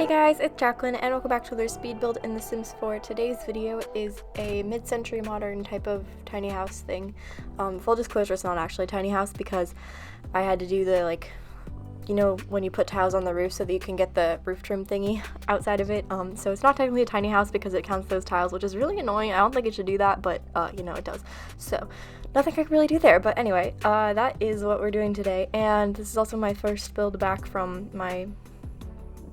Hey guys, it's Jacqueline and welcome back to another speed build in The Sims 4. Today's video is a mid-century modern type of tiny house thing. Full disclosure, it's not actually a tiny house because I had to do the, when you put tiles on the roof so that you can get the roof trim thingy outside of it. So it's not technically a tiny house because it counts those tiles, which is really annoying. I don't think it should do that, but, it does. So nothing I can really do there. But anyway, that is what we're doing today. And this is also my first build back from my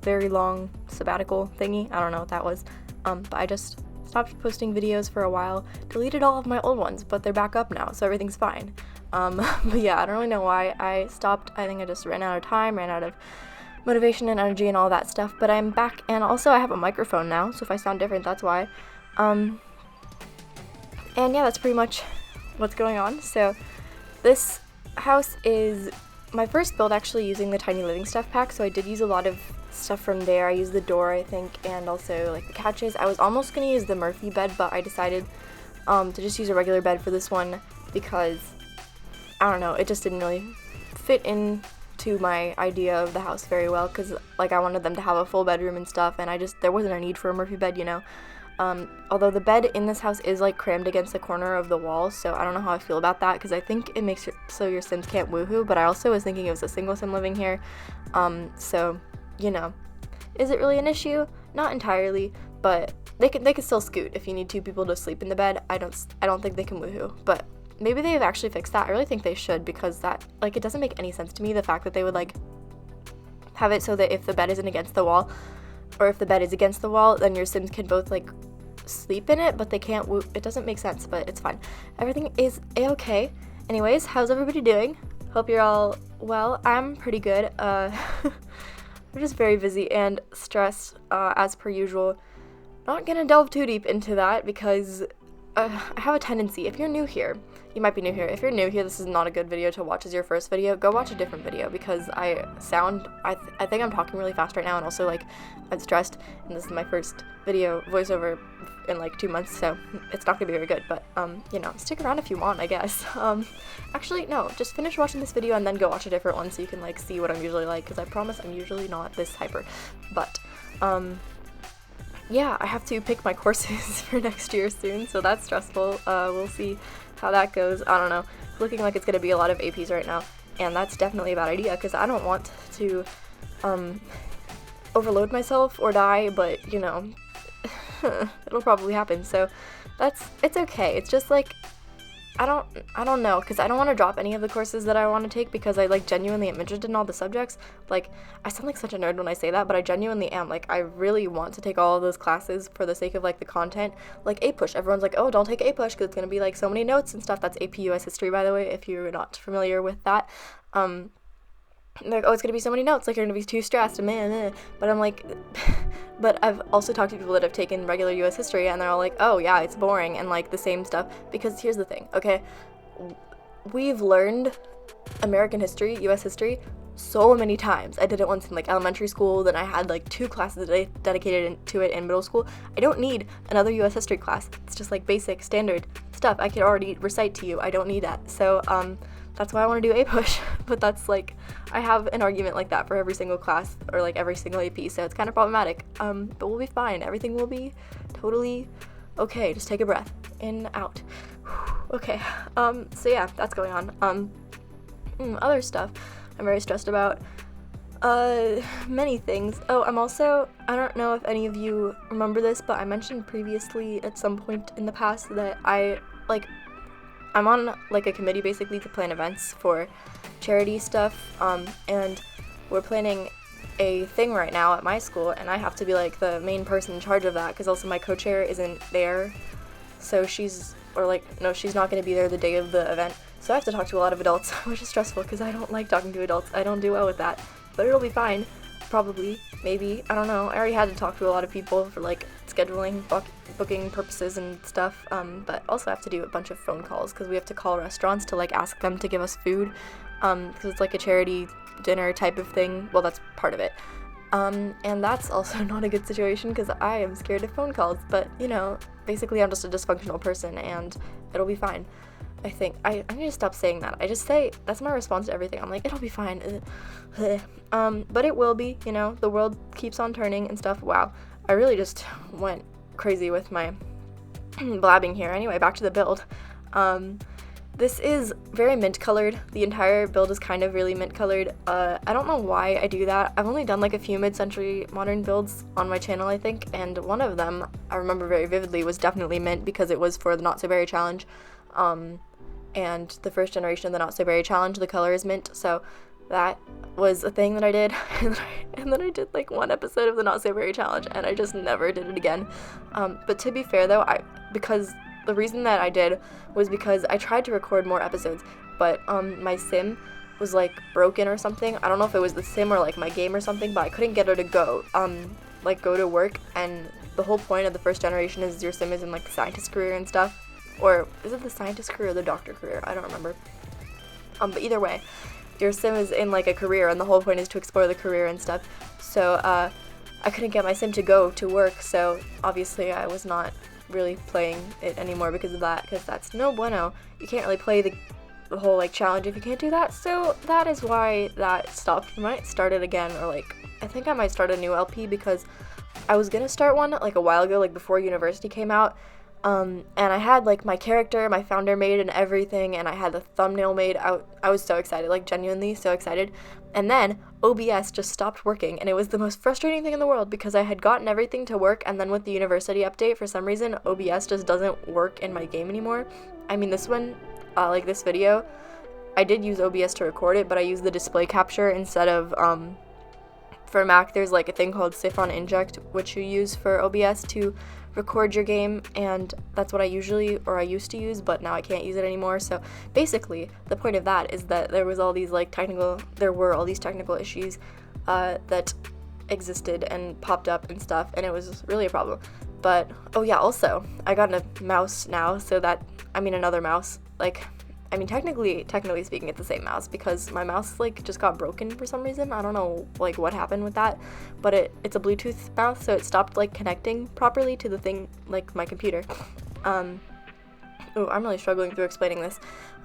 very long sabbatical thingy. I don't know what that was, but I just stopped posting videos for a while, deleted all of my old ones, but they're back up now, so everything's fine. But yeah, I don't really know why I stopped. I think I just ran out of time, ran out of motivation and energy and all that stuff, but I'm back, and also I have a microphone now, so if I sound different, that's why. And yeah, that's pretty much what's going on. So this house is my first build actually using the Tiny Living Stuff pack, so I did use a lot of stuff from there. I used the door, I think, and also like the couches. I was almost going to use the Murphy bed, but I decided to just use a regular bed for this one because, I don't know, it just didn't really fit into my idea of the house very well because, like, I wanted them to have a full bedroom and stuff, and there wasn't a need for a Murphy bed, you know. Although the bed in this house is like crammed against the corner of the wall, so I don't know how I feel about that because I think it makes it so your Sims can't woohoo, but I also was thinking it was a single Sim living here, so, you know, is it really an issue? Not entirely, but they can still scoot if you need two people to sleep in the bed. I don't think they can woohoo, but maybe they've actually fixed that. I really think they should because that, like, it doesn't make any sense to me, the fact that they would, like, have it so that if the bed isn't against the wall, or if the bed is against the wall, then your Sims can both, like, sleep in it, but they can't woo. It doesn't make sense, but it's fine. Everything is a-okay. Anyways, how's everybody doing? Hope you're all well. I'm pretty good. I'm just very busy and stressed, as per usual. Not gonna delve too deep into that because I have a tendency, if you're new here, you might be new here. If you're new here, this is not a good video to watch as your first video. Go watch a different video because I think I'm talking really fast right now, and also, like, I'm stressed, and this is my first video voiceover in like 2 months, so it's not gonna be very good, but stick around if you want, I guess. Actually, no, just finish watching this video and then go watch a different one so you can, like, see what I'm usually like, because I promise I'm usually not this hyper. But yeah, I have to pick my courses for next year soon, so that's stressful. We'll see how that goes. I don't know. It's looking like it's going to be a lot of APs right now, and that's definitely a bad idea because I don't want to overload myself or die, but, you know, it'll probably happen, so it's okay. It's just, like, I don't know, because I don't want to drop any of the courses that I want to take because I, like, genuinely am interested in all the subjects. Like, I sound like such a nerd when I say that, but I genuinely am. Like, I really want to take all of those classes for the sake of, like, the content. Like, A-Push. Everyone's like, oh, don't take A-Push because it's going to be, like, so many notes and stuff. That's AP US History, by the way, if you're not familiar with that. Like, oh, it's gonna be so many notes, like, you're gonna be too stressed, but I'm like, but I've also talked to people that have taken regular US history, and they're all like, oh, yeah, it's boring, and, like, the same stuff, because here's the thing, okay, we've learned American history, US history, so many times. I did it once in, like, elementary school, then I had, like, 2 classes dedicated to it in middle school. I don't need another US history class. It's just, like, basic, standard stuff I could already recite to you. I don't need that, so, that's why I want to do A-Push, but that's, like, I have an argument like that for every single class, or, like, every single AP, so it's kind of problematic, but we'll be fine. Everything will be totally okay. Just take a breath. In, out. Okay, so yeah, that's going on. Other stuff I'm very stressed about. Many things. Oh, I don't know if any of you remember this, but I mentioned previously at some point in the past that I'm on, like, a committee basically to plan events for charity stuff, and we're planning a thing right now at my school, and I have to be, like, the main person in charge of that, because also my co-chair isn't there, so she's not going to be there the day of the event, so I have to talk to a lot of adults, which is stressful, because I don't like talking to adults. I don't do well with that, but it'll be fine. Probably, maybe, I don't know. I already had to talk to a lot of people for, like, scheduling, booking purposes and stuff, but also have to do a bunch of phone calls because we have to call restaurants to, like, ask them to give us food, because it's, like, a charity dinner type of thing. Well, that's part of it, and that's also not a good situation because I am scared of phone calls, but, you know, basically I'm just a dysfunctional person and it'll be fine. I think. I need to stop saying that. I just say, that's my response to everything. I'm like, it'll be fine. But it will be, you know, the world keeps on turning and stuff. Wow, I really just went crazy with my blabbing here. Anyway, back to the build. This is very mint colored. The entire build is kind of really mint colored. I don't know why I do that. I've only done like a few mid-century modern builds on my channel, I think, and one of them I remember very vividly was definitely mint because it was for the Not So Berry challenge. And the first generation of the Not So Berry challenge, the color is mint, so that was a thing that I did. And then I did like one episode of the Not So Berry challenge and I just never did it again. But to be fair though, because the reason that I did was because I tried to record more episodes, but my sim was like broken or something. I don't know if it was the sim or like my game or something, but I couldn't get her to go to work. And the whole point of the first generation is your sim is in like the scientist career and stuff. Or is it the scientist career or the doctor career? I don't remember. But either way, your sim is in like a career and the whole point is to explore the career and stuff. So I couldn't get my sim to go to work, so obviously I was not really playing it anymore because of that, because that's no bueno. You can't really play the whole like challenge if you can't do that, so that is why that stopped. I might start it again, or like I think I might start a new LP because I was gonna start one like a while ago, like before university came out, and I had like my character, my founder made and everything, and I had the thumbnail made. I was so excited, like genuinely so excited. And then OBS just stopped working, and it was the most frustrating thing in the world because I had gotten everything to work, and then with the university update, for some reason, OBS just doesn't work in my game anymore. I mean, this one, like this video, I did use OBS to record it, but I used the display capture instead of, for Mac, there's like a thing called Siphon Inject, which you use for OBS to record your game, and that's what I used to use, but now I can't use it anymore. So basically the point of that is that there were all these technical issues that existed and popped up and stuff, and it was really a problem. But oh yeah, also I got a mouse now, so that, I mean, another mouse, like, I mean, technically speaking, it's the same mouse because my mouse like just got broken for some reason. I don't know like what happened with that, but it's a Bluetooth mouse, so it stopped like connecting properly to the thing, like my computer. I'm really struggling through explaining this.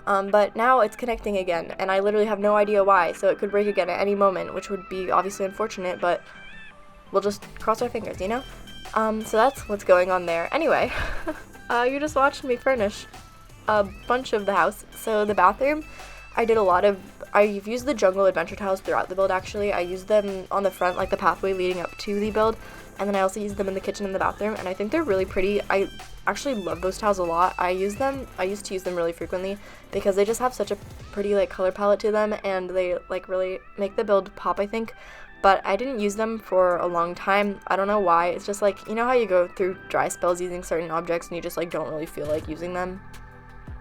But now it's connecting again, and I literally have no idea why, so it could break again at any moment, which would be obviously unfortunate, but we'll just cross our fingers, you know? So that's what's going on there. Anyway, you just watched me furnish a bunch of the house. So the bathroom, I've used the jungle adventure tiles throughout the build actually. I used them on the front, like the pathway leading up to the build, and then I also used them in the kitchen and the bathroom, and I think they're really pretty. I actually love those tiles a lot. I used to use them really frequently because they just have such a pretty like color palette to them, and they like really make the build pop, I think. But I didn't use them for a long time. I don't know why. It's just like, you know how you go through dry spells using certain objects and you just like don't really feel like using them?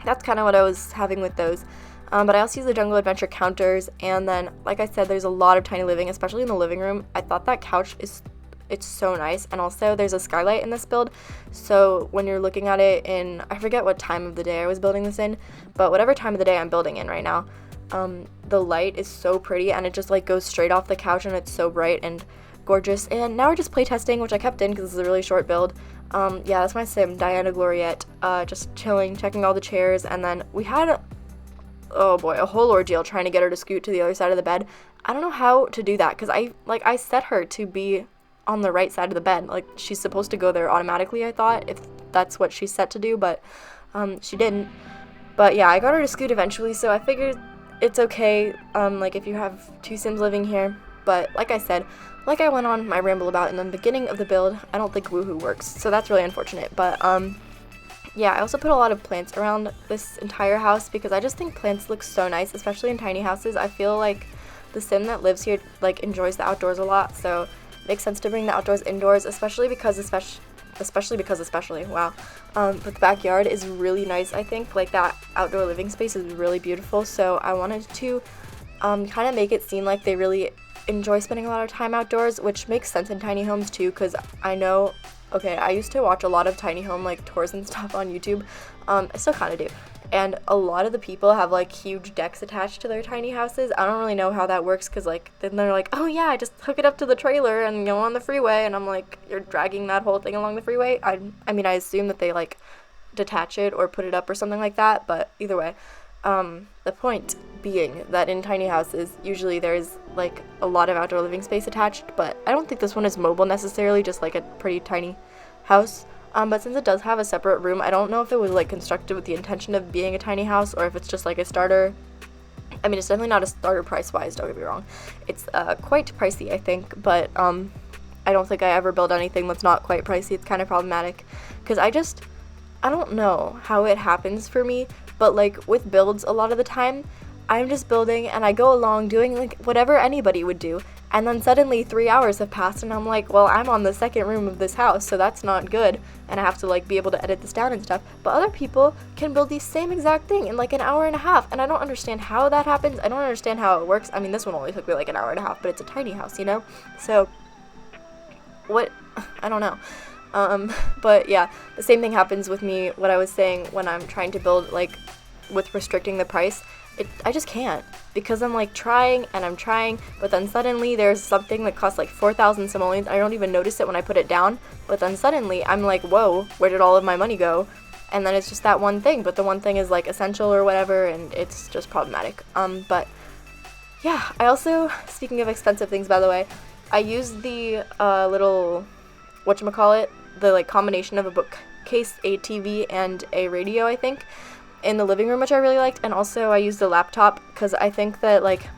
That's kind of what I was having with those. But I also use the jungle adventure counters, and then like I said, there's a lot of tiny living, especially in the living room. I thought that couch it's so nice, and also there's a skylight in this build, so when you're looking at it in, I forget what time of the day I was building this in, but whatever time of the day I'm building in right now, the light is so pretty, and it just like goes straight off the couch, and it's so bright and gorgeous. And now we're just playtesting, which I kept in because this is a really short build. Yeah, that's my sim, Diana Gloriette, just chilling, checking all the chairs, and then we had, oh boy, a whole ordeal trying to get her to scoot to the other side of the bed. I don't know how to do that, because I set her to be on the right side of the bed, like she's supposed to go there automatically, I thought, if that's what she's set to do, but she didn't. But yeah, I got her to scoot eventually, so I figured it's okay, like if you have two sims living here. But like I said, like I went on my ramble about in the beginning of the build, I don't think woohoo works, so that's really unfortunate. But yeah, I also put a lot of plants around this entire house because I just think plants look so nice, especially in tiny houses. I feel like the sim that lives here like enjoys the outdoors a lot, so it makes sense to bring the outdoors indoors, especially because wow. But the backyard is really nice, I think. Like that outdoor living space is really beautiful, so I wanted to kind of make it seem like they really enjoy spending a lot of time outdoors, which makes sense in tiny homes too, because I know, okay, I used to watch a lot of tiny home like tours and stuff on YouTube. I still kind of do, and a lot of the people have like huge decks attached to their tiny houses. I don't really know how that works, because like then they're like, oh yeah, I just hook it up to the trailer and go on the freeway, and I'm like, you're dragging that whole thing along the freeway? I mean, I assume that they like detach it or put it up or something like that, but either way, the point being that in tiny houses usually there's like a lot of outdoor living space attached, but I don't think this one is mobile necessarily, just like a pretty tiny house. But since it does have a separate room, I don't know if it was like constructed with the intention of being a tiny house or if it's just like a starter. I mean, it's definitely not a starter price-wise, don't get me wrong. It's quite pricey, I think, but I don't think I ever build anything that's not quite pricey. It's kind of problematic because I don't know how it happens for me, but like with builds a lot of the time, I'm just building and I go along doing like whatever anybody would do, and then suddenly 3 hours have passed and I'm like, well, I'm on the second room of this house, so that's not good, and I have to like be able to edit this down and stuff. But other people can build the same exact thing in like an hour and a half, and I don't understand how that happens. I don't understand how it works. I mean, this one only took me like an hour and a half, but it's a tiny house, you know? So what, I don't know. But yeah, the same thing happens with me, what I was saying, when I'm trying to build like with restricting the price. I just can't, because I'm like trying and I'm trying, but then suddenly there's something that costs like 4,000 simoleons. I don't even notice it when I put it down, but then suddenly I'm like, whoa, where did all of my money go? And then it's just that one thing, but the one thing is like essential or whatever, and it's just problematic. But yeah, I also, speaking of expensive things, by the way, I used the little, whatchamacallit, the like combination of a bookcase, a TV, and a radio, I think, in the living room, which I really liked. And also I used a laptop because I think that like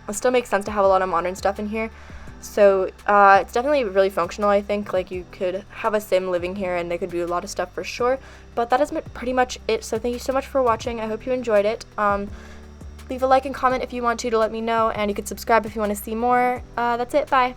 it still makes sense to have a lot of modern stuff in here. So it's definitely really functional. I think like you could have a sim living here and they could do a lot of stuff for sure. But that is pretty much it. So thank you so much for watching. I hope you enjoyed it. Leave a like and comment if you want to let me know, and you could subscribe if you want to see more. That's it. Bye.